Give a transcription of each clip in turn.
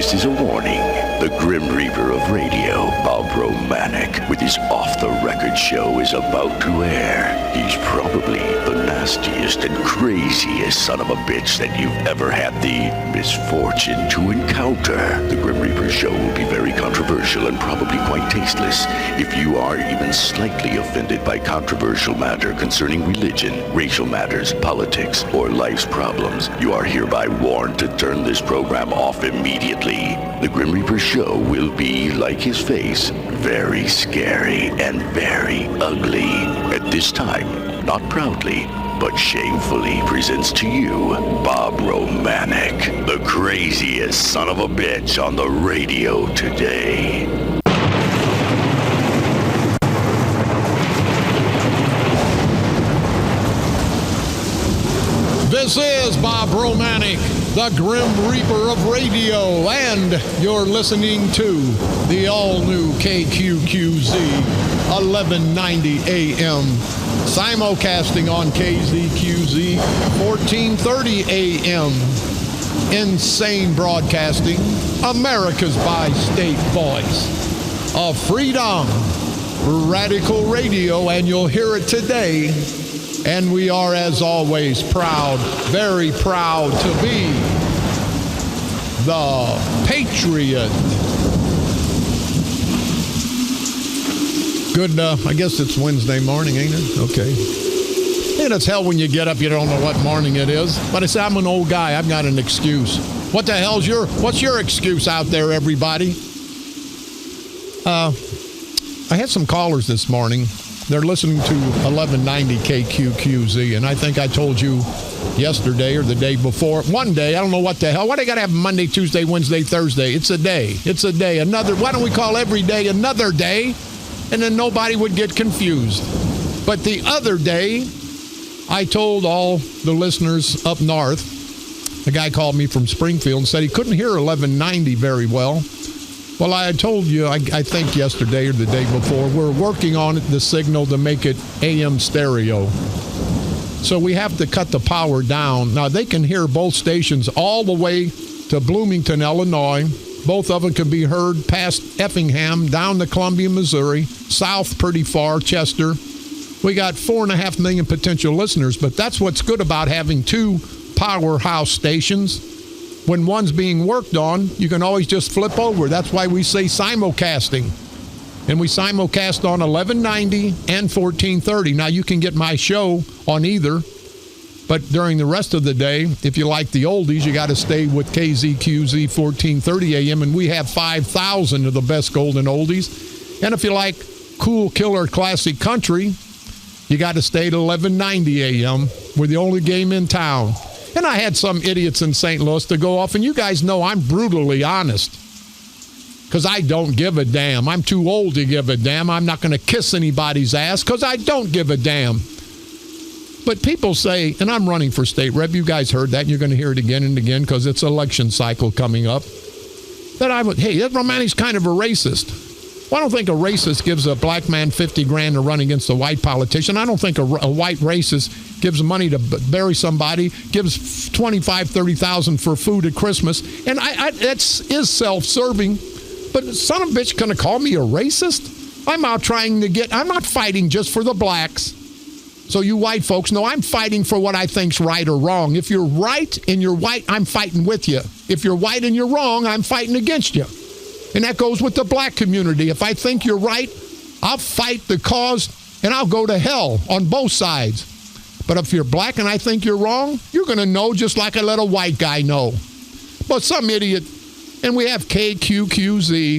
This is a warning. The Grim Reaper of radio, Bob Romanik, with his off-the-record show is about to air. He's probably the nastiest and craziest son of a bitch that you've ever had the misfortune to encounter. The Grim Reaper show will be very controversial and probably quite tasteless. If you are even slightly offended by controversial matter concerning religion, racial matters, politics, or life's problems, you are hereby warned to turn this program off immediately. The Grim Reaper show will be, like his face, very scary and very ugly. At this time, not proudly, but shamefully presents to you Bob Romanik, the craziest son of a bitch on the radio today. This is Bob Romanik, the Grim Reaper of radio, and you're listening to the all-new KQQZ 1190 AM, simulcasting on KZQZ 1430 AM. Insane Broadcasting, America's bi-state voice of freedom, radical radio, and you'll hear it today. And we are, as always, proud, very proud to be the Patriot. Good, I guess it's Wednesday morning, ain't it? Okay. And it's hell when you get up, you don't know what morning it is. But I say, I'm an old guy. I've got an excuse. What the hell's what's your excuse out there, everybody? I had some callers this morning. They're listening to 1190 KQQZ, and I think I told you yesterday or the day before. One day, I don't know what the hell. Why do they got to have Monday, Tuesday, Wednesday, Thursday? It's a day. It's a day. Another. Why don't we call every day another day? And then nobody would get confused. But the other day, I told all the listeners up north, a guy called me from Springfield and said he couldn't hear 1190 very well. Well, I told you, I think yesterday or the day before, we're working on the signal to make it AM stereo. So we have to cut the power down. Now, they can hear both stations all the way to Bloomington, Illinois. Both of them can be heard past Effingham, down to Columbia, Missouri, south pretty far, Chester. We got 4.5 million potential listeners, but that's what's good about having two powerhouse stations. When one's being worked on, you can always just flip over. That's why we say simulcasting. And we simulcast on 1190 and 1430. Now, you can get my show on either. But during the rest of the day, if you like the oldies, you got to stay with KZQZ 1430 AM. And we have 5,000 of the best golden oldies. And if you like cool, killer, classic country, you got to stay at 1190 AM. We're the only game in town. And I had some idiots in St. Louis to go off, and you guys know I'm brutally honest because I don't give a damn. I'm too old to give a damn. I'm not going to kiss anybody's ass because I don't give a damn. But people say, and I'm running for state rep, you guys heard that, and you're going to hear it again and again because it's election cycle coming up, that hey, that Romanik's kind of a racist. Well, I don't think a racist gives a black man $50,000 to run against a white politician. I don't think a white racist gives money to bury somebody, gives $25,000, $30,000 for food at Christmas. And that is self-serving. But son of a bitch going to call me a racist? I'm out trying to I'm not fighting just for the blacks. So you white folks know I'm fighting for what I think's right or wrong. If you're right and you're white, I'm fighting with you. If you're white and you're wrong, I'm fighting against you. And that goes with the black community. If I think you're right, I'll fight the cause and I'll go to hell on both sides. But if you're black and I think you're wrong, you're going to know just like I let a white guy know. But some idiot, and we have KQQZ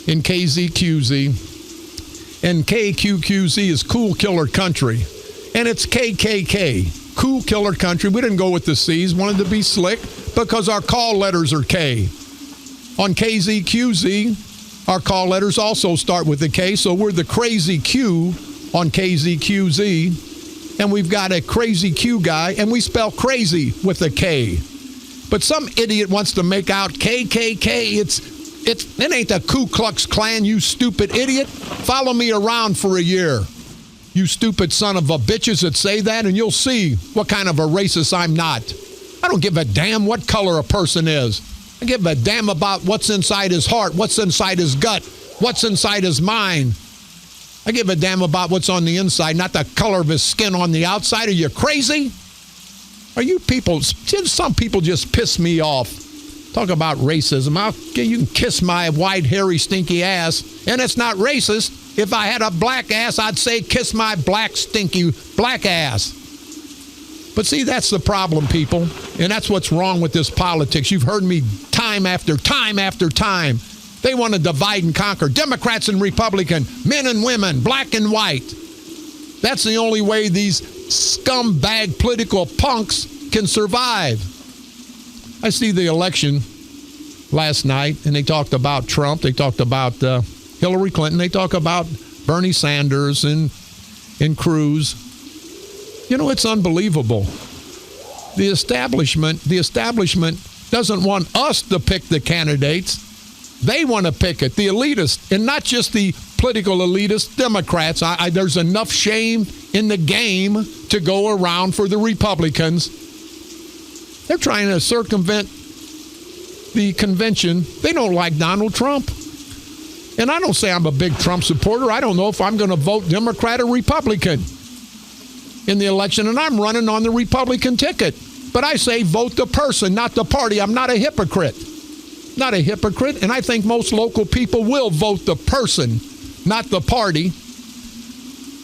and KZQZ. And KQQZ is Cool Killer Country. And it's KKK, Cool Killer Country. We didn't go with the C's, wanted to be slick because our call letters are K. On KZQZ, our call letters also start with a K, so we're the Crazy Q on KZQZ, and we've got a Crazy Q guy, and we spell crazy with a K. But some idiot wants to make out KKK. It ain't the Ku Klux Klan, you stupid idiot. Follow me around for a year, you stupid son of a bitches that say that, and you'll see what kind of a racist I'm not. I don't give a damn what color a person is. I give a damn about what's inside his heart, what's inside his gut, what's inside his mind. I give a damn about what's on the inside, not the color of his skin on the outside. Are you crazy? Are you people, some people just piss me off. Talk about racism. You can kiss my white, hairy, stinky ass, and it's not racist. If I had a black ass, I'd say kiss my black, stinky, black ass. But see, that's the problem, people, and that's what's wrong with this politics. You've heard me time after time after time. They want to divide and conquer. Democrats and Republicans, men and women, black and white. That's the only way these scumbag political punks can survive. I see the election last night, and they talked about Trump. They talked about Hillary Clinton. They talk about Bernie Sanders and Cruz. You know, it's unbelievable. The establishment doesn't want us to pick the candidates. They want to pick it, the elitists, and not just the political elitists, Democrats. There's enough shame in the game to go around for the Republicans. They're trying to circumvent the convention. They don't like Donald Trump. And I don't say I'm a big Trump supporter. I don't know if I'm going to vote Democrat or Republican in the election, and I'm running on the Republican ticket. But I say vote the person, not the party. I'm not a hypocrite. Not a hypocrite, and I think most local people will vote the person, not the party.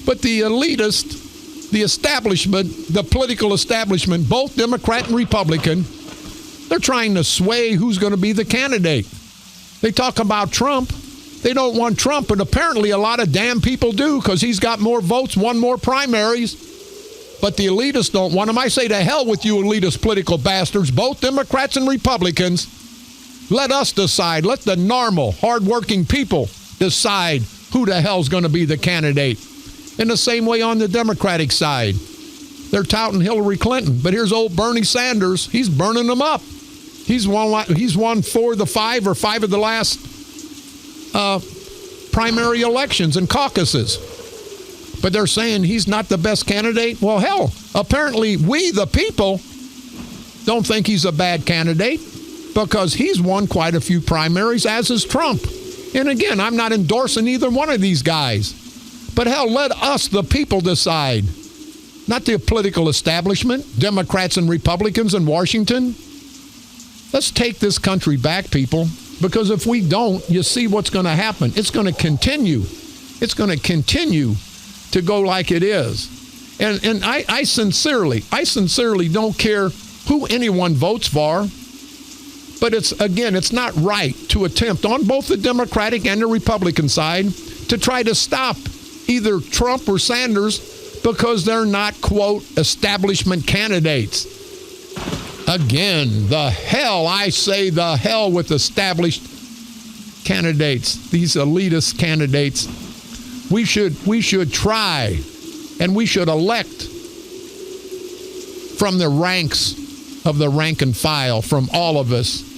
But the elitist, the establishment, the political establishment, both Democrat and Republican, they're trying to sway who's going to be the candidate. They talk about Trump. They don't want Trump, but apparently a lot of damn people do because he's got more votes, won more primaries. But the elitists don't want him. I say to hell with you elitist political bastards, both Democrats and Republicans. Let us decide. Let the normal, hardworking people decide who the hell's going to be the candidate. In the same way on the Democratic side. They're touting Hillary Clinton. But here's old Bernie Sanders. He's burning them up. He's won 4 of the 5 or 5 of the last primary elections and caucuses. But they're saying he's not the best candidate. Well, hell, apparently we, the people, don't think he's a bad candidate because he's won quite a few primaries, as has Trump. And again, I'm not endorsing either one of these guys. But hell, let us, the people, decide. Not the political establishment, Democrats and Republicans in Washington. Let's take this country back, people, because if we don't, you see what's going to happen. It's going to continue. It's going to continue to go like it is. And I sincerely don't care who anyone votes for. But it's not right to attempt on both the Democratic and the Republican side to try to stop either Trump or Sanders because they're not, quote, establishment candidates. Again, the hell with established candidates, these elitist candidates. We should try and we should elect from the ranks of the rank and file, from all of us,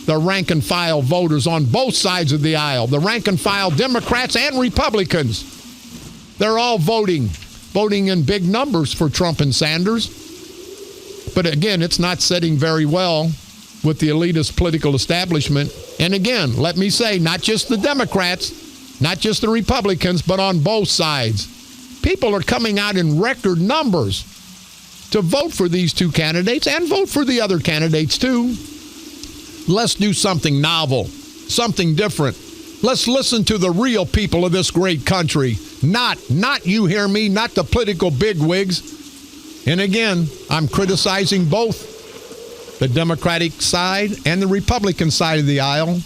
the rank and file voters on both sides of the aisle, the rank and file Democrats and Republicans. They're all voting in big numbers for Trump and Sanders. But again, it's not setting very well with the elitist political establishment. And again, let me say, not just the Democrats, not just the Republicans, but on both sides. People are coming out in record numbers to vote for these two candidates and vote for the other candidates too. Let's do something novel, something different. Let's listen to the real people of this great country. Not you hear me, not the political bigwigs. And again, I'm criticizing both the Democratic side and the Republican side of the aisle.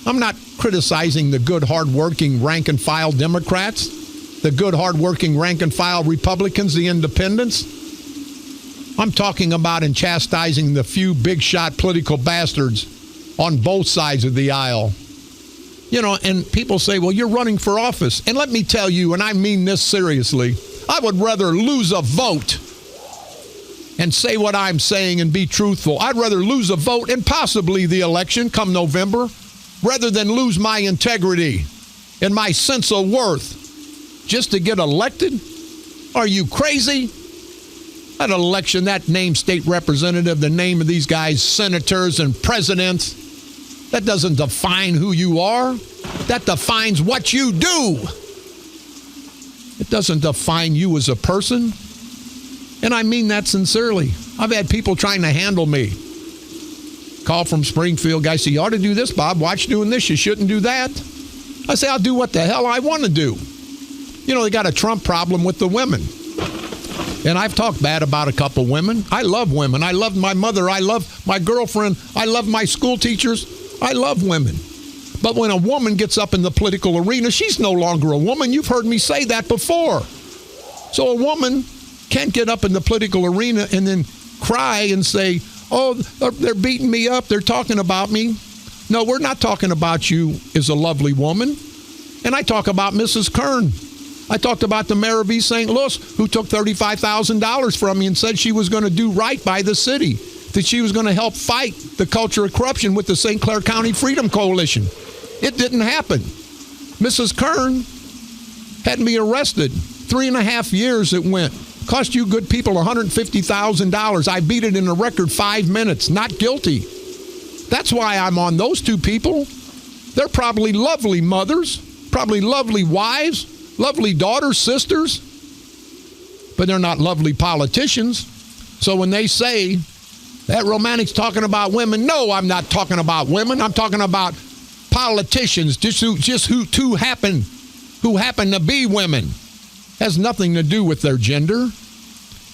I'm not criticizing the good, hardworking rank-and-file Democrats, the good, hardworking rank-and-file Republicans, the independents. I'm talking about and chastising the few big-shot political bastards on both sides of the aisle. You know, and people say, well, you're running for office. And let me tell you, and I mean this seriously, I would rather lose a vote and say what I'm saying and be truthful. I'd rather lose a vote and possibly the election come November rather than lose my integrity and my sense of worth just to get elected. Are you crazy? That election, that name state representative, the name of these guys, senators and presidents, that doesn't define who you are. That defines what you do. It doesn't define you as a person. And I mean that sincerely. I've had people trying to handle me. Call from Springfield, guy say, you ought to do this, Bob. Watch doing this. You shouldn't do that. I say, I'll do what the hell I want to do. You know, they got a Trump problem with the women. And I've talked bad about a couple women. I love women. I love my mother. I love my girlfriend. I love my school teachers. I love women. But when a woman gets up in the political arena, she's no longer a woman. You've heard me say that before. So a woman can't get up in the political arena and then cry and say, oh, they're beating me up. They're talking about me. No, we're not talking about you as a lovely woman. And I talk about Mrs. Kern. I talked about the mayor of East St. Louis who took $35,000 from me and said she was going to do right by the city, that she was going to help fight the culture of corruption with the St. Clair County Freedom Coalition. It didn't happen. Mrs. Kern had me arrested. 3.5 years it went. Cost you good people $150,000. I beat it in a record 5 minutes. Not guilty. That's why I'm on those two people. They're probably lovely mothers, probably lovely wives, lovely daughters, sisters, but they're not lovely politicians. So when they say that Romanik's talking about women, no, I'm not talking about women. I'm talking about politicians, who happen to be women. Has nothing to do with their gender.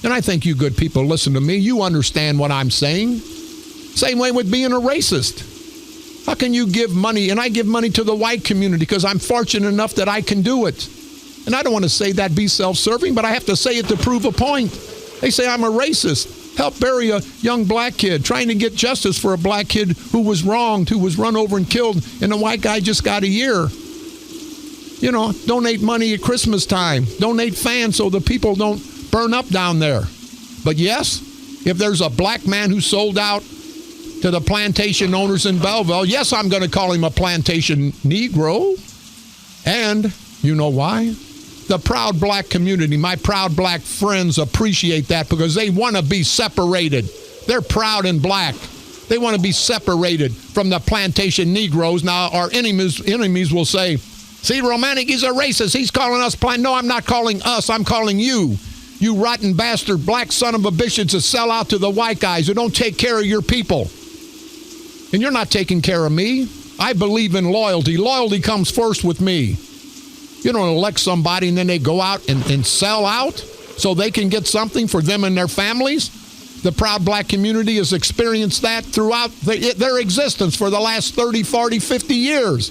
And I think you good people listen to me. You understand what I'm saying. Same way with being a racist. How can you give money? And I give money to the white community because I'm fortunate enough that I can do it. And I don't want to say that be self-serving, but I have to say it to prove a point. They say I'm a racist. Help bury a young black kid, trying to get justice for a black kid who was wronged, who was run over and killed, and the white guy just got a year. You know, donate money at Christmas time. Donate fans so the people don't burn up down there. But yes, if there's a black man who sold out to the plantation owners in Belleville, yes, I'm going to call him a plantation Negro. And you know why? The proud black community, my proud black friends appreciate that because they want to be separated. They're proud and black. They want to be separated from the plantation Negroes. Now, our enemies will say, see, Romanik, he's a racist. He's calling us No, I'm not calling us. I'm calling you. You rotten bastard black son of a bitch to sell out to the white guys who don't take care of your people. And you're not taking care of me. I believe in loyalty. Loyalty comes first with me. You don't elect somebody and then they go out and sell out so they can get something for them and their families. The proud black community has experienced that throughout their existence for the last 30, 40, 50 years.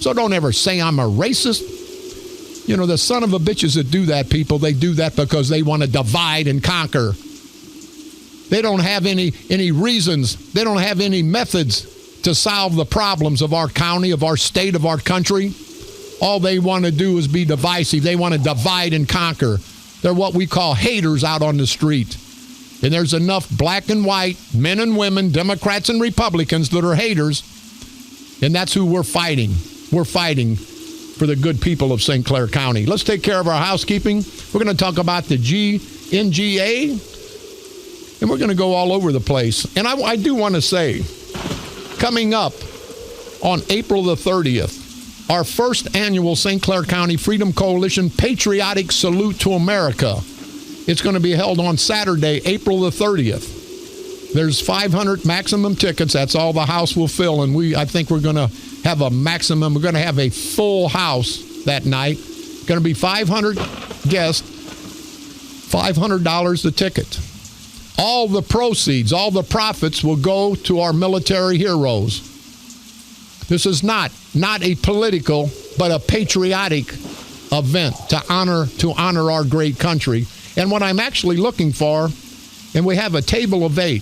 So don't ever say I'm a racist. You know, the son of a bitches that do that, people, they do that because they want to divide and conquer. They don't have any reasons. They don't have any methods to solve the problems of our county, of our state, of our country. All they want to do is be divisive. They want to divide and conquer. They're what we call haters out on the street. And there's enough black and white, men and women, Democrats and Republicans that are haters. And that's who we're fighting. We're fighting for the good people of St. Clair County. Let's take care of our housekeeping. We're going to talk about the NGA. And we're going to go all over the place. And I do want to say, coming up on April the 30th, our first annual St. Clair County Freedom Coalition Patriotic Salute to America. It's going to be held on Saturday, April the 30th. There's 500 maximum tickets. That's all the house will fill. And I think we're going to have a maximum. We're going to have a full house that night. Going to be 500 guests, $500 a ticket. All the proceeds, all the profits will go to our military heroes. This is not a political, but a patriotic event to honor our great country. And what I'm actually looking for, and we have a table of 8.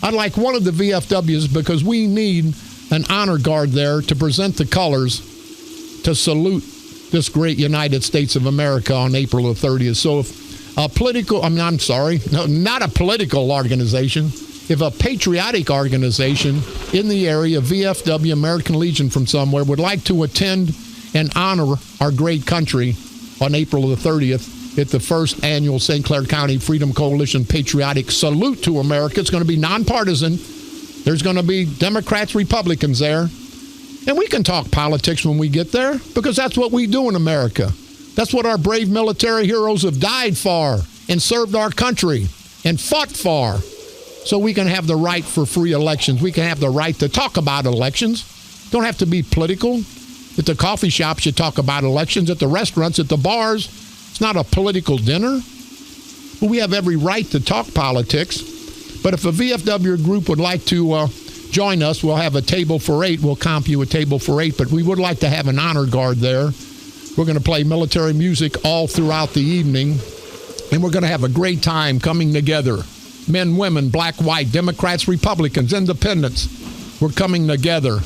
I'd like one of the VFWs because we need an honor guard there to present the colors to salute this great United States of America on April the 30th. So if not a political organization. If a patriotic organization in the area, VFW, American Legion from somewhere, would like to attend and honor our great country on April the 30th, at the first annual St. Clair County Freedom Coalition Patriotic Salute to America. It's going to be nonpartisan. There's going to be Democrats, Republicans there. And we can talk politics when we get there, because that's what we do in America. That's what our brave military heroes have died for and served our country and fought for. So we can have the right for free elections. We can have the right to talk about elections. Don't have to be political. At the coffee shops, you talk about elections. At the restaurants, at the bars, it's not a political dinner. But we have every right to talk politics. But if a VFW group would like to join us, we'll have a table for 8. We'll comp you a table for 8. But we would like to have an honor guard there. We're going to play military music all throughout the evening. And we're going to have a great time coming together. Men, women, black, white, Democrats, Republicans, independents. We're coming together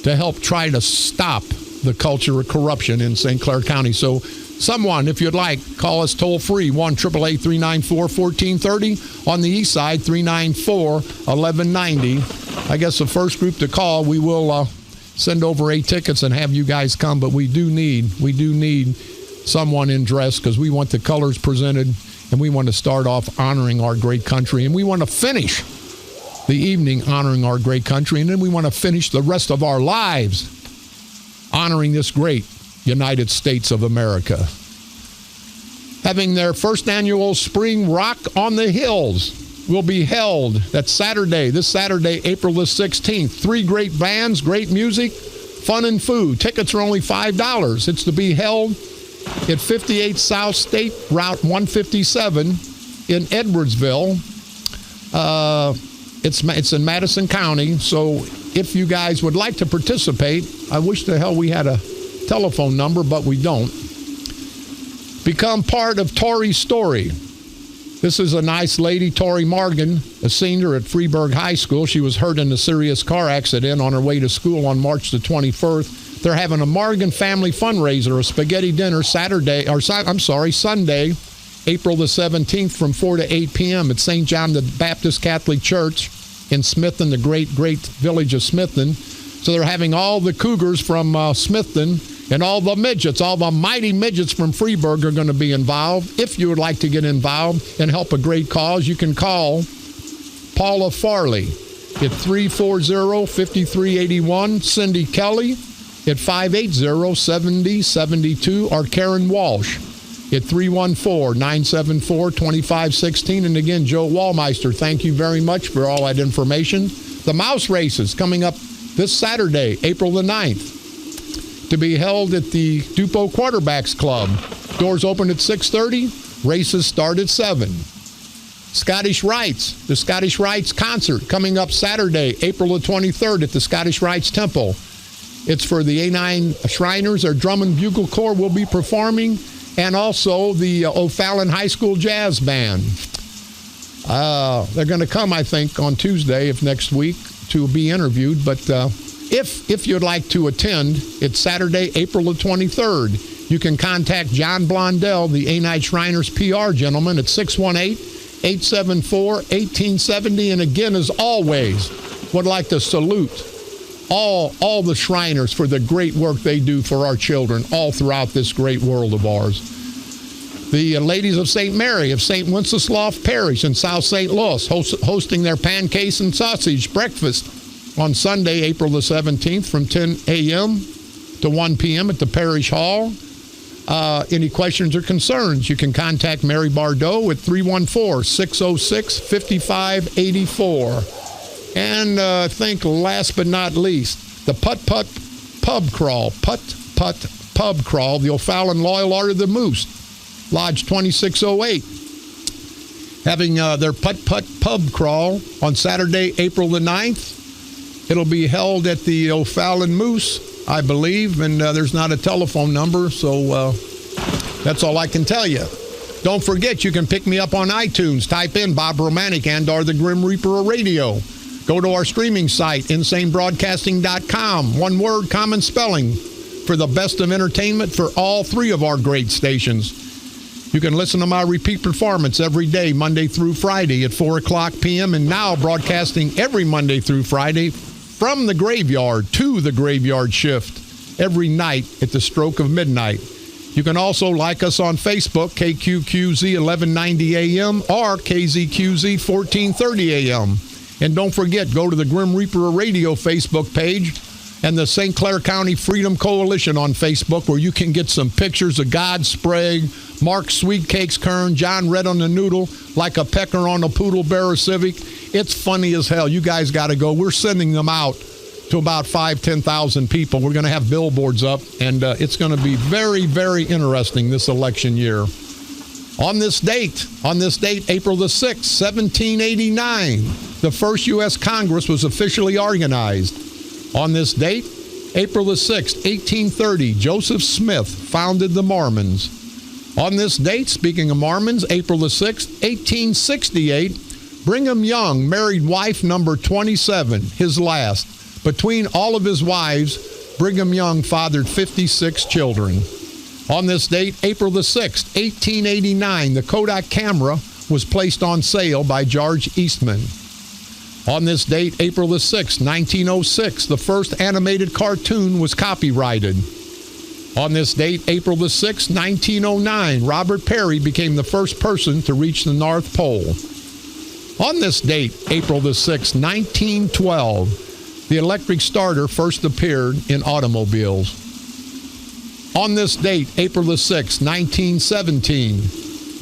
to help try to stop the culture of corruption in St. Clair County. So someone, if you'd like, call us toll free, 1-888-394-1430. On the east side, 394-1190. I guess the first group to call, we will send over 8 tickets and have you guys come. But we do need someone in dress, because we want the colors presented, and we want to start off honoring our great country, and we want to finish the evening honoring our great country, and then we want to finish the rest of our lives honoring this great United States of America. Having their first annual Spring Rock on the Hills will be held. That's this Saturday, April the 16th. 3 great bands, great music, fun and food. Tickets are only $5. It's to be held at 58 South State Route 157 in Edwardsville. It's in Madison County, so if you guys would like to participate, I wish the hell we had a telephone number, but we don't. Become part of Tori's story. This is a nice lady, Tori Morgan, a senior at Freeburg High School. She was hurt in a serious car accident on her way to school on March the 21st. They're having a Morgan family fundraiser, a spaghetti dinner Sunday, April the 17th from 4 to 8 p.m. at St. John the Baptist Catholic Church in Smithton, the great village of Smithton. So they're having all the Cougars from Smithton and all the midgets, all the mighty midgets from Freeburg are going to be involved. If you would like to get involved and help a great cause, you can call Paula Farley at 340-5381, Cindy Kelly at 580-7072, or Karen Walsh at 314-974-2516. And again, Joe Wallmeister, thank you very much for all that information. The Mouse Races coming up this Saturday, April the 9th, to be held at the Dupo Quarterbacks Club. Doors open at 6:30. Races start at 7. Scottish Rites, the Scottish Rites concert coming up Saturday, April the 23rd at the Scottish Rites Temple. It's for the A9 Shriners. Their drum and bugle corps will be performing, and also the O'Fallon High School Jazz Band. They're going to come, I think, on Tuesday of next week to be interviewed. But if you'd like to attend, it's Saturday, April the 23rd. You can contact John Blondell, the A9 Shriners PR gentleman, at 618-874-1870. And again, as always, would like to salute all the Shriners for the great work they do for our children all throughout this great world of ours. The Ladies of St. Mary of St. Wenceslaus Parish in South St. Louis hosting their pancakes and sausage breakfast on Sunday, April the 17th from 10 a.m. to 1 p.m. at the Parish Hall. Any questions or concerns, you can contact Mary Bardot at 314-606-5584. And I think last but not least, the Put Pub Crawl, the O'Fallon Loyal Art of the Moose, Lodge 2608. Having their Put Pub Crawl on Saturday, April the 9th. It'll be held at the O'Fallon Moose, I believe, and there's not a telephone number, so that's all I can tell you. Don't forget, you can pick me up on iTunes. Type in Bob Romanik and/or the Grim Reaper of Radio. Go to our streaming site, insanebroadcasting.com. One word, common spelling, for the best of entertainment for all 3 of our great stations. You can listen to my repeat performance every day, Monday through Friday at 4 o'clock p.m. and now broadcasting every Monday through Friday from the graveyard to the graveyard shift every night at the stroke of midnight. You can also like us on Facebook, KQQZ 1190 AM or KZQZ 1430 AM. And don't forget, go to the Grim Reaper Radio Facebook page and the St. Clair County Freedom Coalition on Facebook, where you can get some pictures of God Sprague, Mark Sweetcakes Kern, John Red on the Noodle, like a pecker on a poodle bearer civic. It's funny as hell. You guys got to go. We're sending them out to about 10,000 people. We're going to have billboards up, and it's going to be very, very interesting this election year. On this date, April the 6th, 1789, the first U.S. Congress was officially organized. On this date, April the 6th, 1830, Joseph Smith founded the Mormons. On this date, speaking of Mormons, April the 6th, 1868, Brigham Young married wife number 27, his last. Between all of his wives, Brigham Young fathered 56 children. On this date, April the 6th, 1889, the Kodak camera was placed on sale by George Eastman. On this date, April the 6th, 1906, the first animated cartoon was copyrighted. On this date, April the 6th, 1909, Robert Peary became the first person to reach the North Pole. On this date, April the 6th, 1912, the electric starter first appeared in automobiles. On this date, April the 6th, 1917,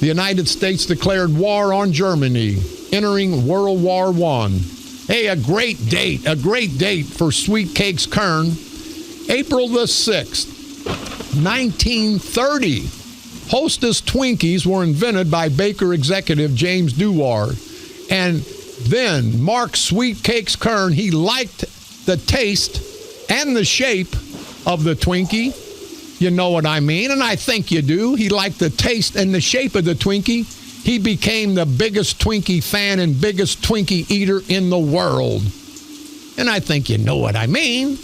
the United States declared war on Germany, entering World War I. Hey, a great date for Sweet Cakes Kern. April the 6th, 1930. Hostess Twinkies were invented by Baker executive James Dewar. And then Mark Sweet Cakes Kern, he liked the taste and the shape of the Twinkie. You know what I mean, and I think you do. He liked the taste and the shape of the Twinkie. He became the biggest Twinkie fan and biggest Twinkie eater in the world. And I think you know what I mean.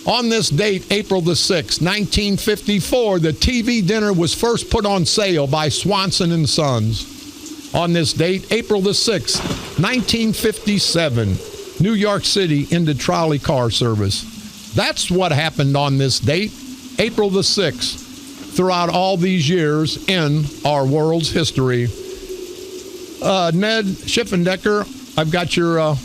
On this date, April the 6th, 1954, the TV dinner was first put on sale by Swanson and Sons. On this date, April the 6th, 1957, New York City ended trolley car service. That's what happened on this date, April the 6th, throughout all these years in our world's history. Ned Schiffendecker, I've got your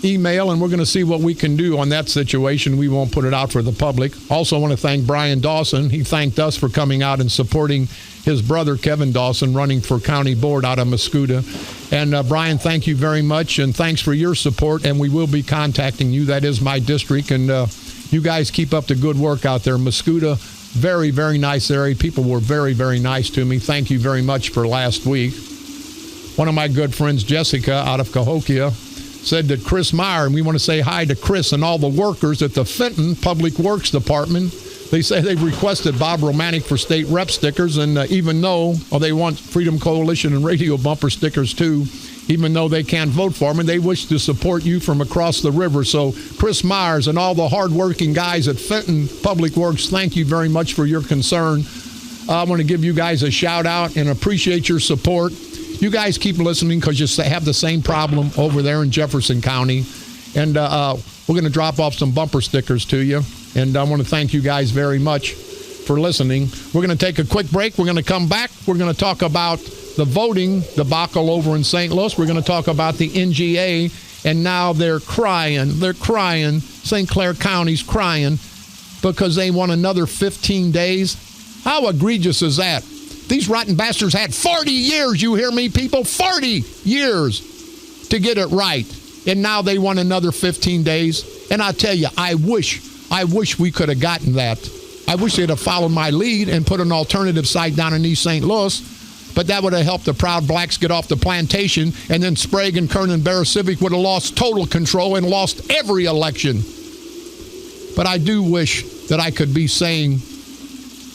email, and we're going to see what we can do on that situation. We won't put it out for the public. Also, I want to thank Brian Dawson. He thanked us for coming out and supporting his brother, Kevin Dawson, running for county board out of Mascoutah. And Brian, thank you very much, and thanks for your support, and we will be contacting you. That is my district, and you guys keep up the good work out there. Mascoutah, very, very nice area. People were very, very nice to me. Thank you very much for last week. One of my good friends, Jessica, out of Cahokia, said that Chris Meyer, and we want to say hi to Chris and all the workers at the Fenton Public Works Department. They say they've requested Bob Romanik for state rep stickers, and even though they want Freedom Coalition and radio bumper stickers too, even though they can't vote for them, and they wish to support you from across the river. So Chris Myers and all the hardworking guys at Fenton Public Works, thank you very much for your concern. I want to give you guys a shout out and appreciate your support. You guys keep listening because you have the same problem over there in Jefferson County. And we're going to drop off some bumper stickers to you. And I want to thank you guys very much for listening. We're going to take a quick break. We're going to come back. We're going to talk about the voting debacle over in St. Louis. We're going to talk about the NGA. And now they're crying. They're crying. St. Clair County's crying because they want another 15 days. How egregious is that? These rotten bastards had 40 years, you hear me, people? 40 years to get it right. And now they want another 15 days. And I tell you, I wish we could have gotten that. I wish they'd have followed my lead and put an alternative site down in East St. Louis. But that would have helped the Proud Blacks get off the plantation. And then Sprague and Kern and Bear Civic would have lost total control and lost every election. But I do wish that I could be saying,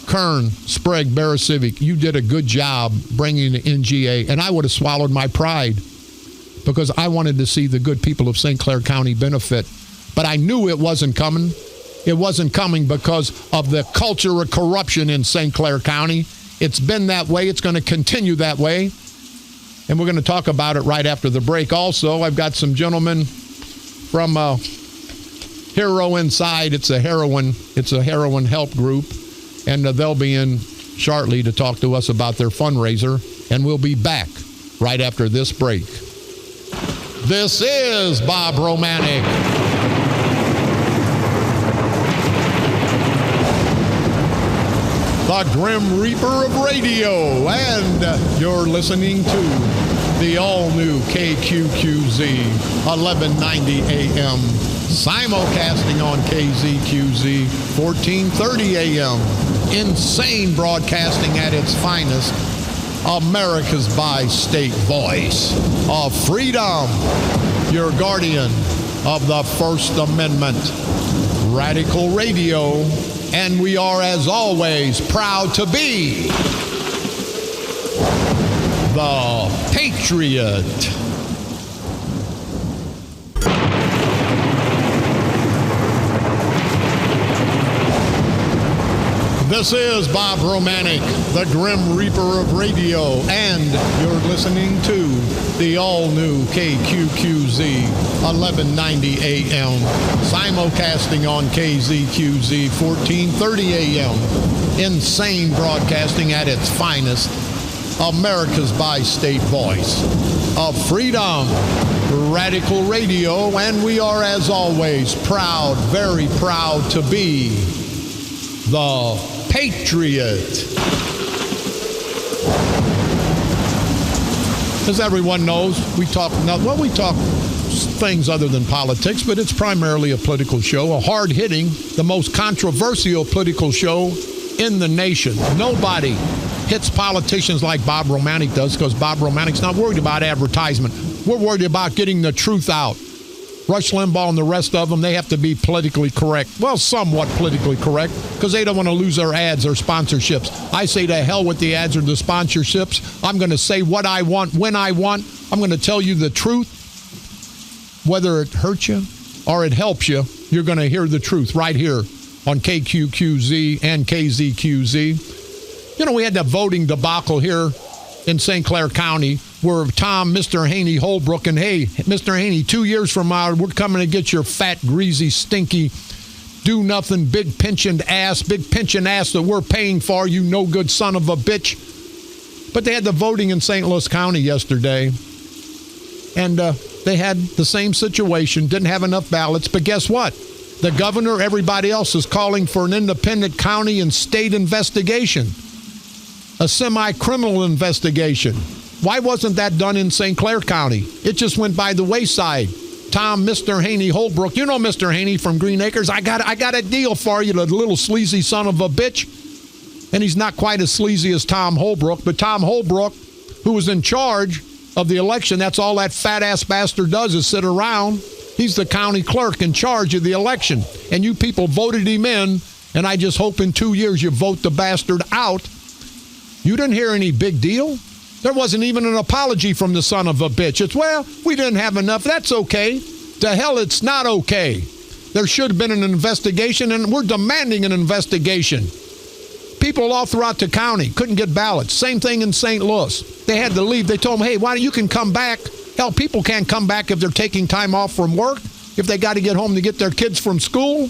Kern, Sprague, Bear Civic, you did a good job bringing the NGA, and I would have swallowed my pride because I wanted to see the good people of St. Clair County benefit. But I knew it wasn't coming. It wasn't coming because of the culture of corruption in St. Clair County. It's been that way. It's going to continue that way. And we're going to talk about it right after the break. Also, I've got some gentlemen from Hero Inside. It's a heroin help group. And they'll be in shortly to talk to us about their fundraiser, and we'll be back right after this break. This is Bob Romanik. The Grim Reaper of radio, and you're listening to the all-new KQQZ 1190 AM, simulcasting on KZQZ 1430 AM, insane broadcasting at its finest, America's bi-state voice of freedom, your guardian of the First Amendment, Radical Radio, and we are, as always, proud to be the Patriot. This is Bob Romanik, the Grim Reaper of radio, and you're listening to the all-new KQQZ 1190 AM, simulcasting on KZQZ 1430 AM, insane broadcasting at its finest, America's bi-state voice of freedom, Radical Radio, and we are, as always, proud, very proud to be the Patriot. As everyone knows, we talk things other than politics, but it's primarily a political show, a hard-hitting, the most controversial political show in the nation. Nobody hits politicians like Bob Romanik does, because Bob Romanik's not worried about advertisement. We're worried about getting the truth out. Rush Limbaugh and the rest of them, they have to be politically correct. Well, somewhat politically correct, because they don't want to lose their ads or sponsorships. I say to hell with the ads or the sponsorships. I'm going to say what I want, when I want. I'm going to tell you the truth. Whether it hurts you or it helps you, you're going to hear the truth right here on KQQZ and KZQZ. You know, we had the voting debacle here in St. Clair County, where Mr. Haney, Holbrook, and hey, Mr. Haney, 2 years from now, we're coming to get your fat, greasy, stinky, do-nothing, big pension ass that we're paying for, you no-good son of a bitch. But they had the voting in St. Louis County yesterday, and they had the same situation, didn't have enough ballots, but guess what? The governor, everybody else is calling for an independent county and state investigation, a semi-criminal investigation. Why wasn't that done in St. Clair County? It just went by the wayside. Mr. Haney, Holbrook, you know Mr. Haney from Green Acres. I got a deal for you, the little sleazy son of a bitch. And he's not quite as sleazy as Tom Holbrook, but Tom Holbrook, who was in charge of the election, that's all that fat-ass bastard does is sit around. He's the county clerk in charge of the election. And you people voted him in, and I just hope in 2 years you vote the bastard out. You didn't hear any big deal. There wasn't even an apology from the son of a bitch. It's, well, we didn't have enough. That's okay. To hell, it's not okay. There should have been an investigation, and we're demanding an investigation. People all throughout the county couldn't get ballots. Same thing in St. Louis. They had to leave. They told them, hey, why don't you can come back? Hell, people can't come back if they're taking time off from work, if they got to get home to get their kids from school.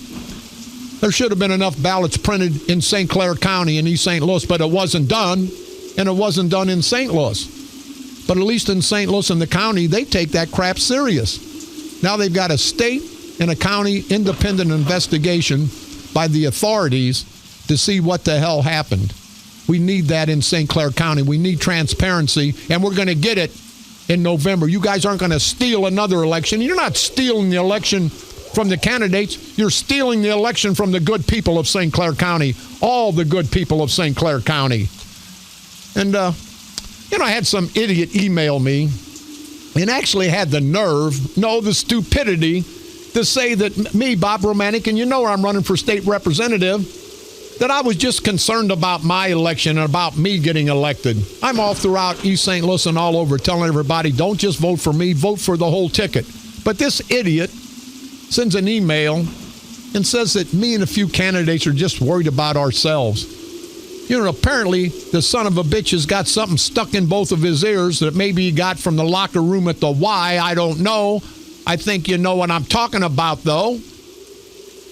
There should have been enough ballots printed in St. Clair County in East St. Louis, but it wasn't done. And it wasn't done in St. Louis. But at least in St. Louis and the county, they take that crap serious. Now they've got a state and a county independent investigation by the authorities to see what the hell happened. We need that in St. Clair County. We need transparency, and we're going to get it in November. You guys aren't going to steal another election. You're not stealing the election from the candidates. You're stealing the election from the good people of St. Clair County, all the good people of St. Clair County. And, I had some idiot email me and actually had the nerve, the stupidity, to say that me, Bob Romanik, and I'm running for state representative, that I was just concerned about my election and about me getting elected. I'm all throughout East St. Louis and all over telling everybody, don't just vote for me, vote for the whole ticket. But this idiot sends an email and says that me and a few candidates are just worried about ourselves. Apparently the son of a bitch has got something stuck in both of his ears that maybe he got from the locker room at the Y. I don't know. I think you know what I'm talking about, though.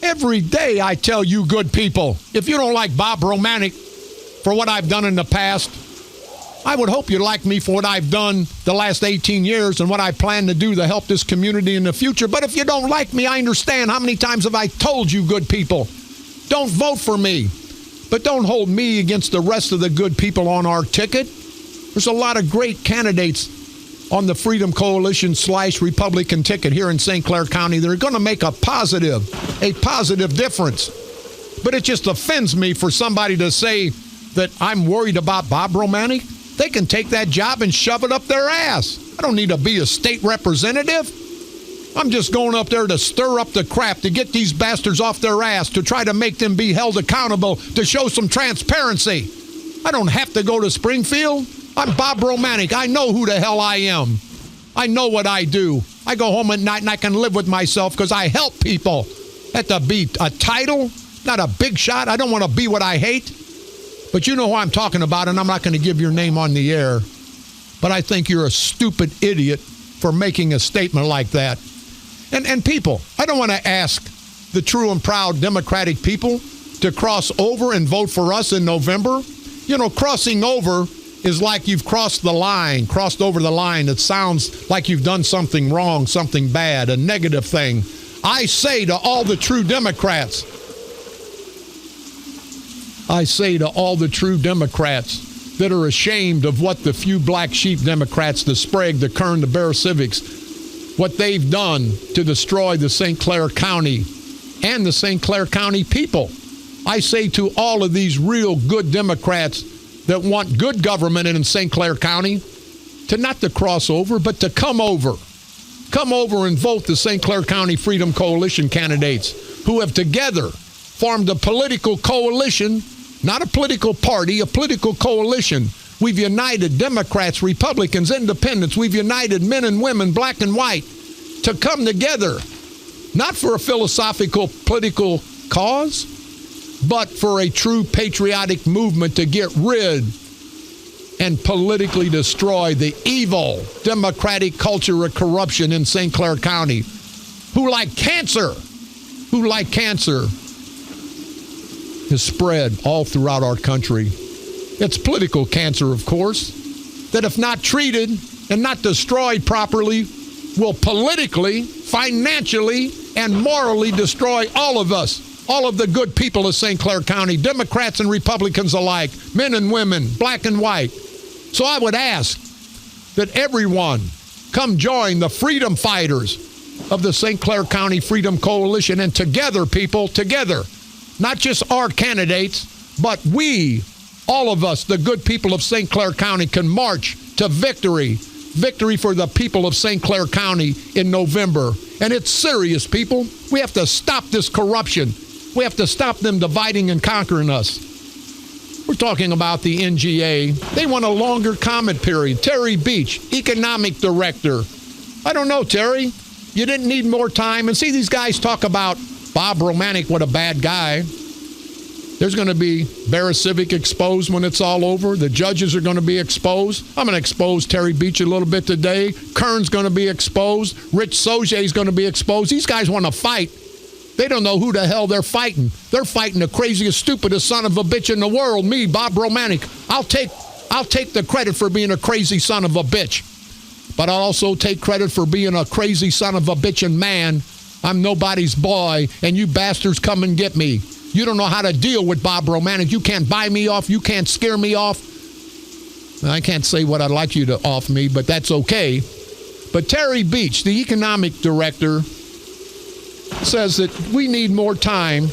Every day I tell you good people, if you don't like Bob Romanik, for what I've done in the past. I would hope you like me for what I've done the last 18 years and what I plan to do to help this community in the future. But if you don't like me, I understand. How many times have I told you, good people, don't vote for me? But don't hold me against the rest of the good people on our ticket. There's a lot of great candidates on the Freedom Coalition / Republican ticket here in St. Clair County. They're going to make a positive difference. But it just offends me for somebody to say that I'm worried about Bob Romanik. They can take that job and shove it up their ass. I don't need to be a state representative. I'm just going up there to stir up the crap, to get these bastards off their ass, to try to make them be held accountable, to show some transparency. I don't have to go to Springfield. I'm Bob Romanik. I know who the hell I am. I know what I do. I go home at night and I can live with myself because I help people. At the beat, a title, not a big shot. I don't want to be what I hate. But you know who I'm talking about, and I'm not going to give your name on the air. But I think you're a stupid idiot for making a statement like that. And people, I don't want to ask the true and proud Democratic people to cross over and vote for us in November. You know, crossing over is like you've crossed over the line. It sounds like you've done something wrong, something bad, a negative thing. I say to all the true Democrats, that are ashamed of what the few black sheep Democrats, the Sprague, the Kern, the Bear Civics, what they've done to destroy the St. Clair County and the St. Clair County people. I say to all of these real good Democrats that want good government in St. Clair County, to not to cross over, but to come over. Come over and vote the St. Clair County Freedom Coalition candidates who have together formed a political coalition, not a political party, a political coalition. We've united Democrats, Republicans, Independents. We've united men and women, black and white, to come together, not for a philosophical, political cause, but for a true patriotic movement to get rid and politically destroy the evil democratic culture of corruption in St. Clair County, who like cancer, has spread all throughout our country. It's political cancer, of course, that if not treated and not destroyed properly, will politically, financially, and morally destroy all of us. All of the good people of St. Clair County, Democrats and Republicans alike, men and women, black and white. So I would ask that everyone come join the freedom fighters of the St. Clair County Freedom Coalition, and together, people, together, not just our candidates, but we, all of us, the good people of St. Clair County, can march to victory. Victory for the people of St. Clair County in November. And it's serious, people. We have to stop this corruption. We have to stop them dividing and conquering us. We're talking about the NGA. They want a longer comment period. Terry Beach, economic director. I don't know, Terry. You didn't need more time. And see, these guys talk about Bob Romanik, what a bad guy. There's going to be Bear Civic exposed when it's all over. The judges are going to be exposed. I'm going to expose Terry Beach a little bit today. Kern's going to be exposed. Rich Soje's going to be exposed. These guys want to fight. They don't know who the hell they're fighting. They're fighting the craziest, stupidest son of a bitch in the world, me, Bob Romanik. I'll take the credit for being a crazy son of a bitch. But I'll also take credit for being a crazy son of a bitchin' man. I'm nobody's boy, and you bastards come and get me. You don't know how to deal with Bob Romanik. You can't buy me off. You can't scare me off. I can't say what I'd like you to off me, but that's okay. But Terry Beach, the economic director, says that we need more time.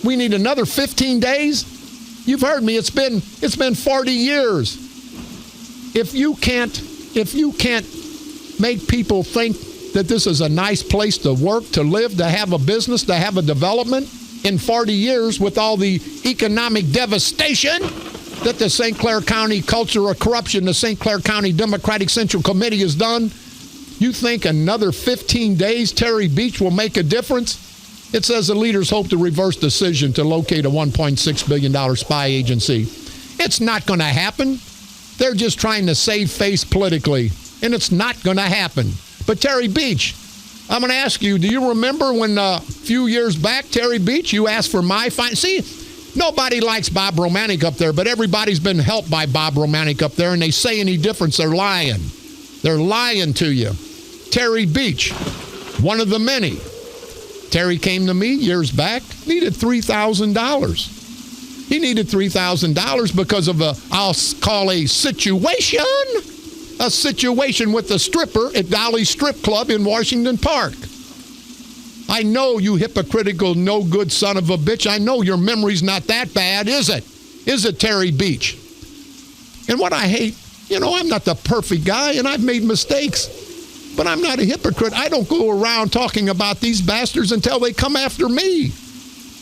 We need another 15 days. You've heard me. It's been 40 years. If you can't make people think that this is a nice place to work, to live, to have a business, to have a development in 40 years with all the economic devastation that the St. Clair County culture of corruption, the St. Clair County Democratic Central Committee has done, you think another 15 days Terry Beach will make a difference? It says the leaders hope to reverse decision to locate a $1.6 billion spy agency. It's not going to happen. They're just trying to save face politically, and it's not going to happen. But Terry Beach, I'm going to ask you, do you remember when a few years back, Terry Beach, you asked for my See, Nobody likes Bob Romanik up there, but everybody's been helped by Bob Romanik up there, and they say any difference, they're lying. They're lying to you. Terry Beach, one of the many. Terry came to me years back, needed $3,000. He needed $3,000 because of I'll call a situation with a stripper at Dolly's Strip Club in Washington Park. I know, you hypocritical, no good son of a bitch. I know your memory's not that bad, is it? Is it, Terry Beach? And what I hate, I'm not the perfect guy, and I've made mistakes. But I'm not a hypocrite. I don't go around talking about these bastards until they come after me.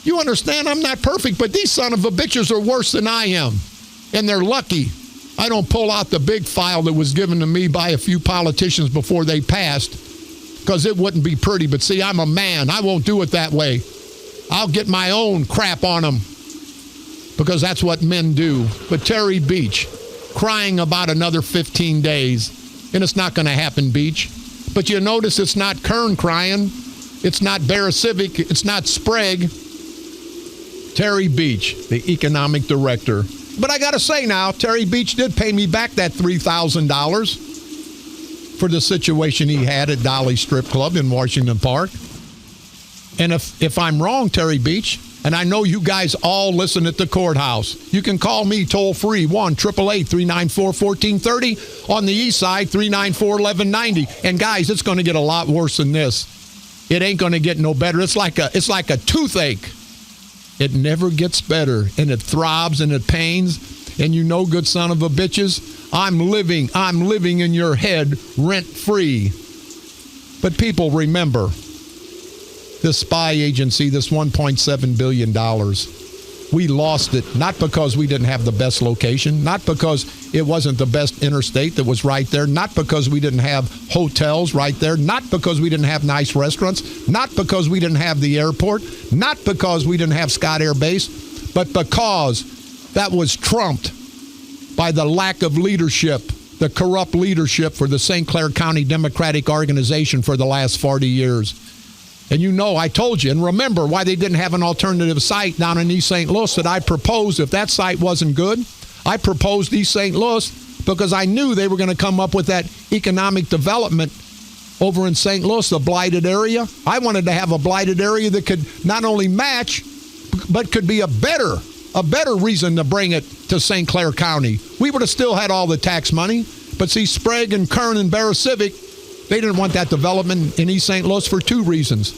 You understand? I'm not perfect, but these son of a bitches are worse than I am. And they're lucky I don't pull out the big file that was given to me by a few politicians before they passed, because it wouldn't be pretty. But see, I'm a man. I won't do it that way. I'll get my own crap on them, because that's what men do. But Terry Beach, crying about another 15 days, and it's not going to happen, Beach. But you notice it's not Kern crying. It's not Bear Civic. It's not Sprague. Terry Beach, the economic director. But I got to say now, Terry Beach did pay me back that $3,000 for the situation he had at Dolly Strip Club in Washington Park. And if I'm wrong, Terry Beach, and I know you guys all listen at the courthouse, you can call me toll-free, 1-888-394-1430. On the east side, 394-1190. And guys, it's going to get a lot worse than this. It ain't going to get no better. It's like a toothache. It never gets better, and it throbs and it pains. And you know, good son of a bitches, I'm living in your head rent-free. But people, remember, this spy agency, this $1.7 billion, we lost it not because we didn't have the best location, not because it wasn't the best interstate that was right there, not because we didn't have hotels right there, not because we didn't have nice restaurants, not because we didn't have the airport, not because we didn't have Scott Air Base, but because that was trumped by the lack of leadership, the corrupt leadership for the St. Clair County Democratic Organization for the last 40 years. And you know, I told you, and remember why they didn't have an alternative site down in East St. Louis that I proposed. If that site wasn't good, I proposed East St. Louis because I knew they were going to come up with that economic development over in St. Louis, the blighted area. I wanted to have a blighted area that could not only match, but could be a better reason to bring it to St. Clair County. We would have still had all the tax money, but see, Sprague and Kern and Bear Civic, they didn't want that development in East St. Louis for two reasons.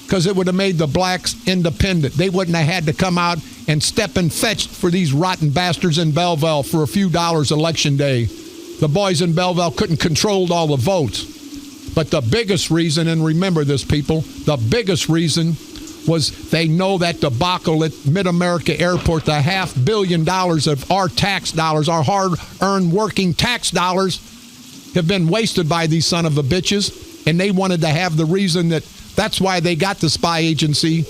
Because it would have made the blacks independent. They wouldn't have had to come out and step and fetch for these rotten bastards in Belleville for a few dollars election day. The boys in Belleville couldn't control all the votes. But the biggest reason, and remember this, people, the biggest reason was they know that debacle at Mid-America Airport, the $500 million of our tax dollars, our hard-earned working tax dollars, have been wasted by these son of a bitches, and they wanted to have the reason that's why they got the spy agency.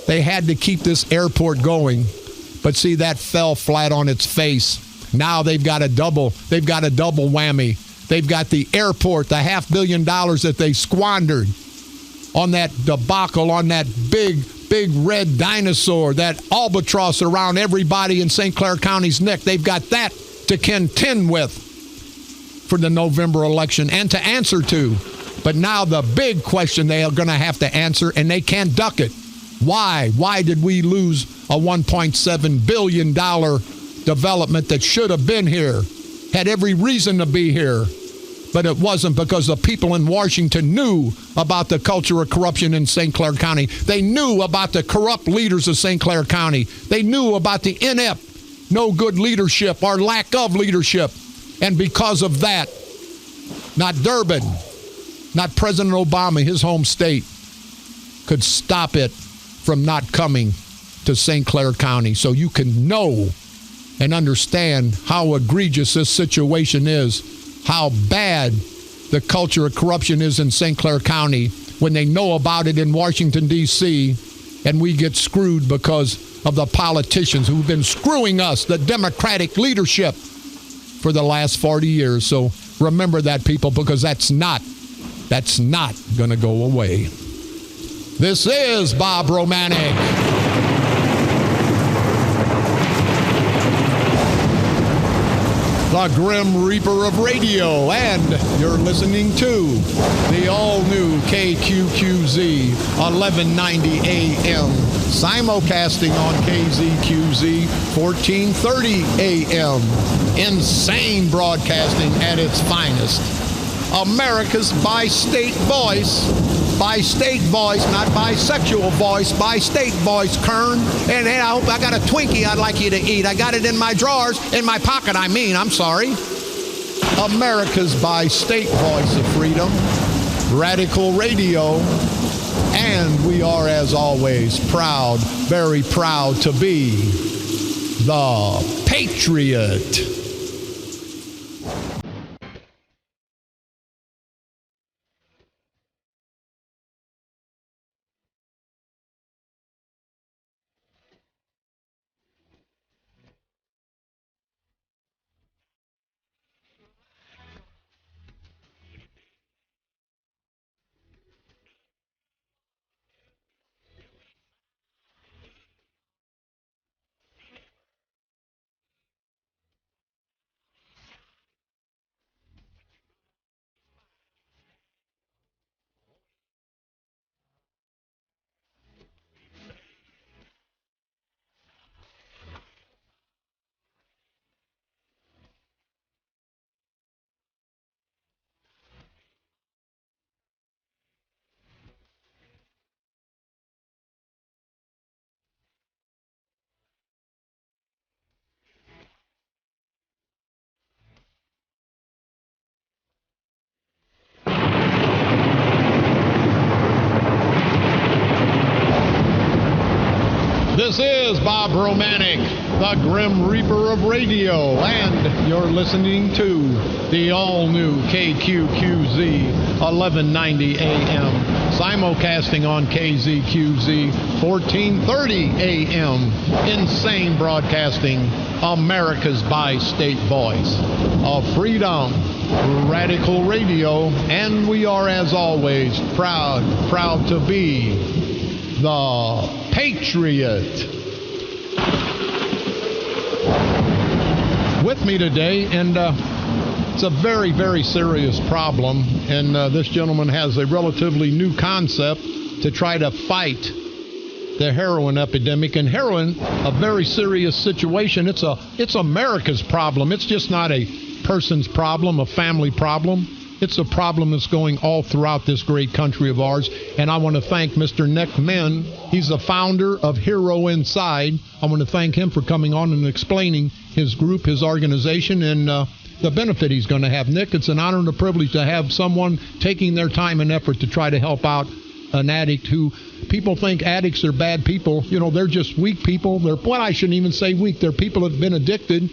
They had to keep this airport going. But see, that fell flat on its face. Now they've got a double whammy. They've got the airport, the $500 million that they squandered on that debacle, on that big red dinosaur, that albatross around everybody in St. Clair County's neck. They've got that to contend with for the November election and to answer to. But now the big question they are going to have to answer, and they can't duck it. Why? Why did we lose a $1.7 billion development that should have been here, had every reason to be here? But it wasn't, because the people in Washington knew about the culture of corruption in St. Clair County. They knew about the corrupt leaders of St. Clair County. They knew about the inept, no good leadership or lack of leadership. And because of that, not Durbin, not President Obama, his home state, could stop it from not coming to St. Clair County. So you can know and understand how egregious this situation is, how bad the culture of corruption is in St. Clair County when they know about it in Washington, D.C., and we get screwed because of the politicians who've been screwing us, the Democratic leadership, for the last 40 years. So remember that, people, because that's not going to go away. This is Bob Romanik. the Grim Reaper of radio, and you're listening to the all-new KQQZ 1190 AM, simulcasting on KZQZ 1430 AM. Insane broadcasting at its finest. America's bi-state voice. Bi-state voice, not bisexual voice. Bi-state voice, Kern. And I got a Twinkie I'd like you to eat. I got it in my drawers, in my pocket, I'm sorry. America's bi-state voice of freedom. Radical Radio. And we are, as always, proud, very proud to be the Patriot. This is Bob Romanik, the Grim Reaper of radio, and you're listening to the all-new KQQZ 1190 AM, simulcasting on KZQZ 1430 AM. Insane broadcasting, America's bi-state voice of freedom, Radical Radio, and we are, as always, proud to be the Patriot. With me today, and it's a very, very serious problem, and this gentleman has a relatively new concept to try to fight the heroin epidemic. And heroin, a very serious situation. It's America's problem. It's just not a person's problem, a family problem. It's a problem that's going all throughout this great country of ours. And I want to thank Mr. Nick Min. He's the founder of Hero Inside. I want to thank him for coming on and explaining his group, his organization, and the benefit he's going to have. Nick, it's an honor and a privilege to have someone taking their time and effort to try to help out an addict who people think addicts are bad people. You know, they're just weak people. I shouldn't even say weak. They're people that have been addicted.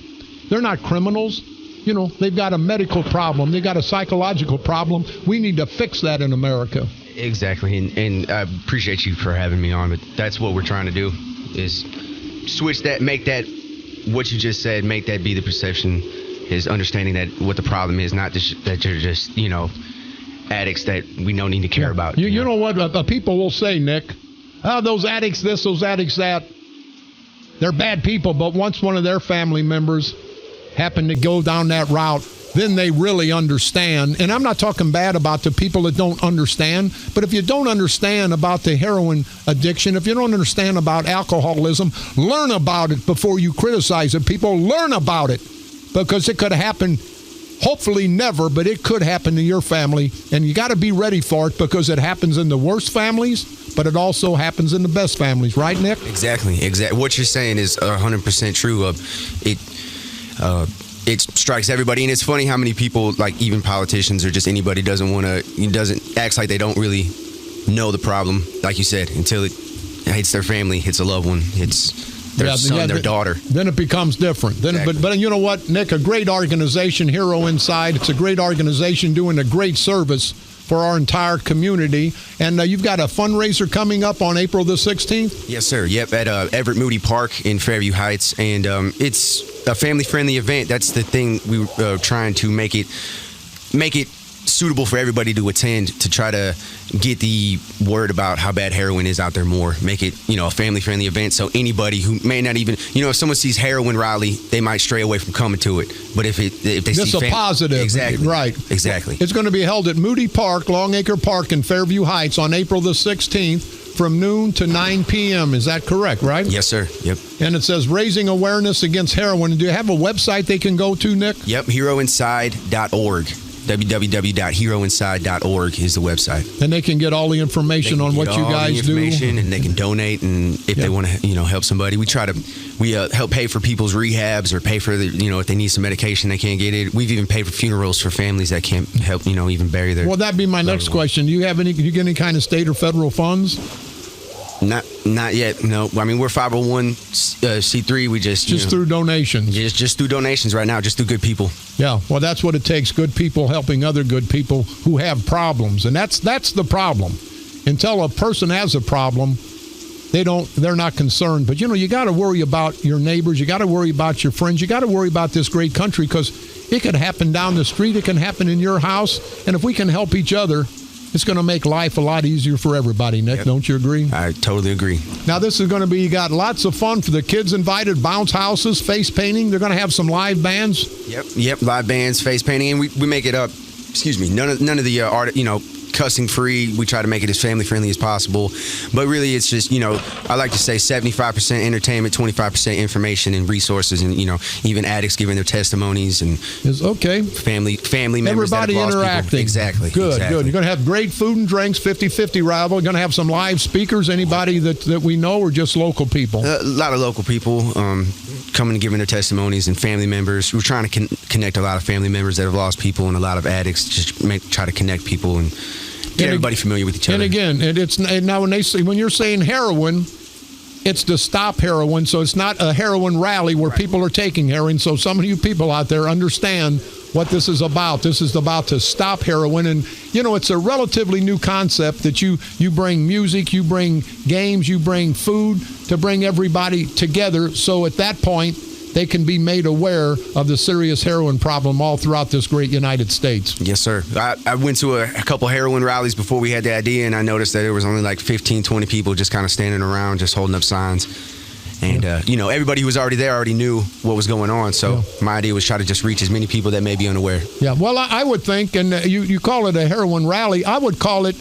They're not criminals. You know, they've got a medical problem. They've got a psychological problem. We need to fix that in America. Exactly, and I appreciate you for having me on, but that's what we're trying to do, is switch that, make that, what you just said, make that be the perception, is understanding that what the problem is, not just, that you're just, you know, addicts that we don't need to care about. You know what people will say, Nick? Oh, those addicts this, those addicts that. They're bad people, but once one of their family members happen to go down that route, then they really understand. And I'm not talking bad about the people that don't understand, but if you don't understand about the heroin addiction, if you don't understand about alcoholism, learn about it before you criticize it. People, learn about it, because it could happen, hopefully never, but it could happen to your family, and you got to be ready for it, because it happens in the worst families, but it also happens in the best families. Right, Nick? Exactly. What you're saying is 100% true. It strikes everybody, and it's funny how many people, like even politicians or just anybody, acts like they don't really know the problem, like you said, until it hits their family, hits a loved one, hits their son, their daughter. Then it becomes different. Exactly. But you know what, Nick? A great organization, Hero Inside. It's a great organization doing a great service for our entire community. And you've got a fundraiser coming up on April the 16th? Yes, sir. Yep, at Everett Moody Park in Fairview Heights. And it's a family-friendly event. That's the thing. We were trying to make it suitable for everybody to attend, to try to get the word about how bad heroin is out there more. Make it, a family-friendly event, so anybody who may not even, if someone sees heroin rally, they might stray away from coming to it. But if they this see a positive, exactly, right? Exactly. It's going to be held at Moody Park, Longacre Park in Fairview Heights on April the 16th. From noon to 9 p.m. Is that correct, right? Yes, sir. Yep. And it says raising awareness against heroin. Do you have a website they can go to, Nick? Yep, heroinside.org. www.heroinside.org is the website. And they can get all the information on what you guys do. And they can donate, and if they want to, help somebody. We help pay for people's rehabs, or pay for the, if they need some medication they can't get it. We've even paid for funerals for families that can't help, even bury their. Well, that'd be my next question. Do you get any kind of state or federal funds? Not yet. No. I mean, we're 501c3. We just through donations. Just through donations right now. Just through good people. Yeah. Well, that's what it takes. Good people helping other good people who have problems, and that's the problem. Until a person has a problem, they're not concerned. But you got to worry about your neighbors. You got to worry about your friends. You got to worry about this great country, because it could happen down the street. It can happen in your house. And if we can help each other, it's going to make life a lot easier for everybody, Nick. Yep. Don't you agree? I totally agree. Now, this is going to be, you got lots of fun for the kids invited, bounce houses, face painting. They're going to have some live bands. Yep, live bands, face painting. And we make it up, none of the art, cussing free. We try to make it as family friendly as possible. But really, it's just, I like to say 75% entertainment, 25% information and resources, and, even addicts giving their testimonies, and okay. Family members. Everybody that have lost interacting. People. Exactly. Good. You're going to have great food and drinks, 50-50 rival. You're going to have some live speakers. Anybody that we know, or just local people? A lot of local people coming and giving their testimonies, and family members. We're trying to connect a lot of family members that have lost people, and a lot of addicts. Just try to connect people and get everybody familiar with each other. And again, now when you're saying heroin, it's to stop heroin. So it's not a heroin rally where people are taking heroin. So some of you people out there understand what this is about. This is about to stop heroin. And, it's a relatively new concept that you bring music, you bring games, you bring food to bring everybody together. So at that point, they can be made aware of the serious heroin problem all throughout this great United States. Yes, sir. I went to a couple heroin rallies before we had the idea, and I noticed that there was only like 15, 20 people just kind of standing around, just holding up signs. And, everybody who was already there already knew what was going on. So my idea was try to just reach as many people that may be unaware. Yeah, well, I would think, and you call it a heroin rally, I would call it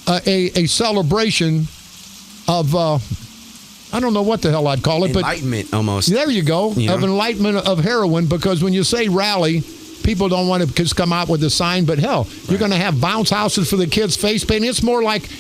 a celebration of... I don't know what the hell I'd call it, enlightenment, but almost. There you go, of enlightenment of heroin. Because when you say rally, people don't want to just come out with a sign. But hell, you're going to have bounce houses for the kids, face painting. It's more like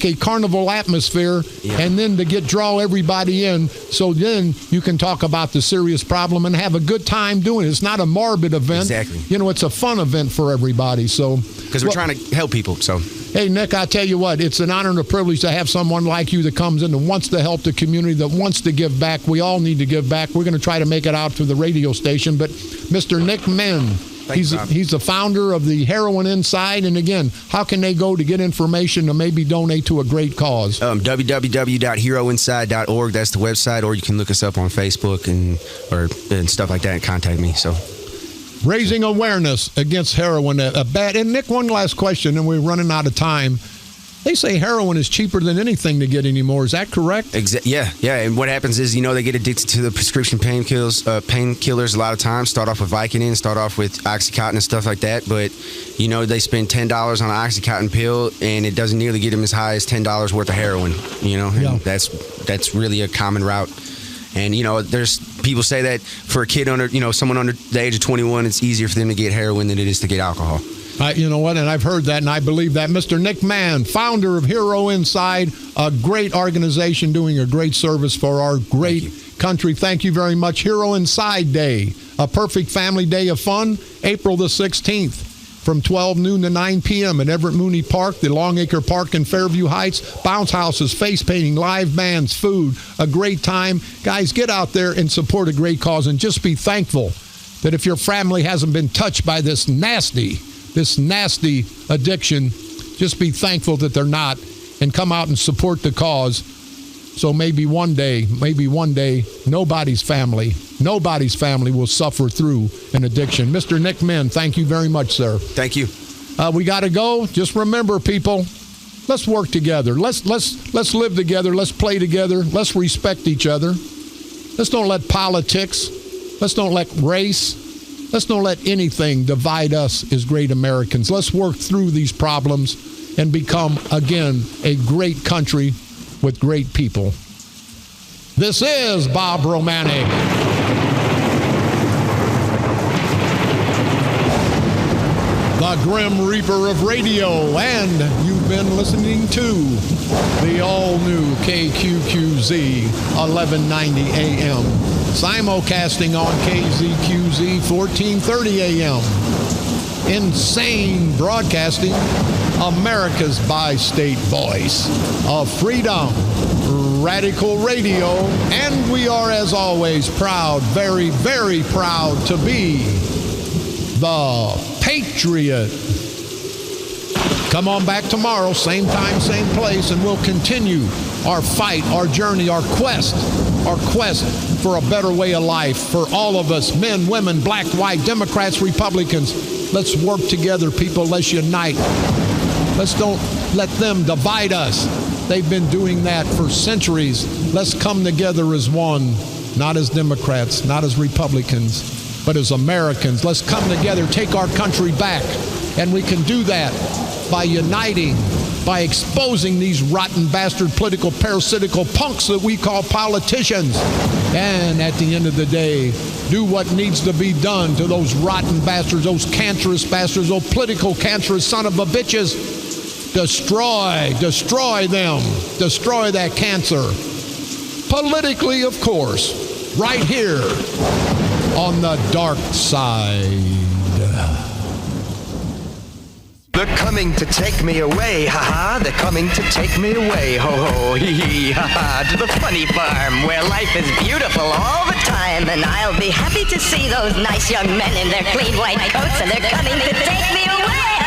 a carnival atmosphere, and then to draw everybody in. So then you can talk about the serious problem and have a good time doing it. It's not a morbid event. Exactly. It's a fun event for everybody. So because we're trying to help people. So. Hey, Nick, I tell you what, it's an honor and a privilege to have someone like you that comes in and wants to help the community, that wants to give back. We all need to give back. We're going to try to make it out to the radio station. But Mr. Nick Men, he's the founder of the Heroin Inside. And again, how can they go to get information to maybe donate to a great cause? www.heroinside.org. That's the website. Or you can look us up on Facebook and stuff like that and contact me. So. Raising awareness against heroin, and Nick, one last question, and we're running out of time. They say heroin is cheaper than anything to get anymore. Is that correct? Yeah. And what happens is, they get addicted to the prescription painkillers a lot of times. Start off with Vicodin, start off with Oxycontin and stuff like that. But, they spend $10 on an Oxycontin pill, and it doesn't nearly get them as high as $10 worth of heroin. And that's really a common route. And, there's people say that for a kid under, someone under the age of 21, it's easier for them to get heroin than it is to get alcohol. You know what? And I've heard that, and I believe that. Mr. Nick Mann, founder of Hero Inside, a great organization doing a great service for our great country. Thank you very much. Hero Inside Day, a perfect family day of fun, April the 16th. From 12 noon to 9 p.m. at Everett Mooney Park, the Longacre Park in Fairview Heights. Bounce houses, face painting, live bands, food, a great time. Guys, get out there and support a great cause, and just be thankful that if your family hasn't been touched by this nasty addiction, just be thankful that they're not, and come out and support the cause. So maybe one day, nobody's family will suffer through an addiction. Mr. Nick Min, thank you very much, sir. Thank you. We got to go. Just remember, people, let's work together. Let's live together. Let's play together. Let's respect each other. Let's don't let politics, let's don't let race, let's don't let anything divide us as great Americans. Let's work through these problems and become, again, a great country with great people. This is Bob Romanik. The Grim Reaper of radio, and you've been listening to the all-new KQQZ 1190 AM, simulcasting on KZQZ 1430 AM. Insane broadcasting, America's bi-state voice of freedom, radical radio, and we are, as always, proud, very, very proud to be the Patriot. Come on back tomorrow, same time, same place, and we'll continue our fight, our journey, our quest for a better way of life for all of us, men, women, black, white, Democrats, Republicans. Let's work together, people. Let's unite. Let's don't let them divide us. They've been doing that for centuries. Let's come together as one, not as Democrats, not as Republicans, but as Americans. Let's come together, take our country back, and we can do that by uniting, by exposing these rotten bastard political parasitical punks that we call politicians. And at the end of the day, do what needs to be done to those rotten bastards, those cancerous bastards, those political cancerous son of a bitches. Destroy them, destroy that cancer. Politically, of course, right here on the dark side. They're coming to take me away, ha-ha. They're coming to take me away, ho-ho, hee-hee, ha-ha. To the funny farm where life is beautiful all the time. And I'll be happy to see those nice young men in their clean white coats, and they're coming to take me away.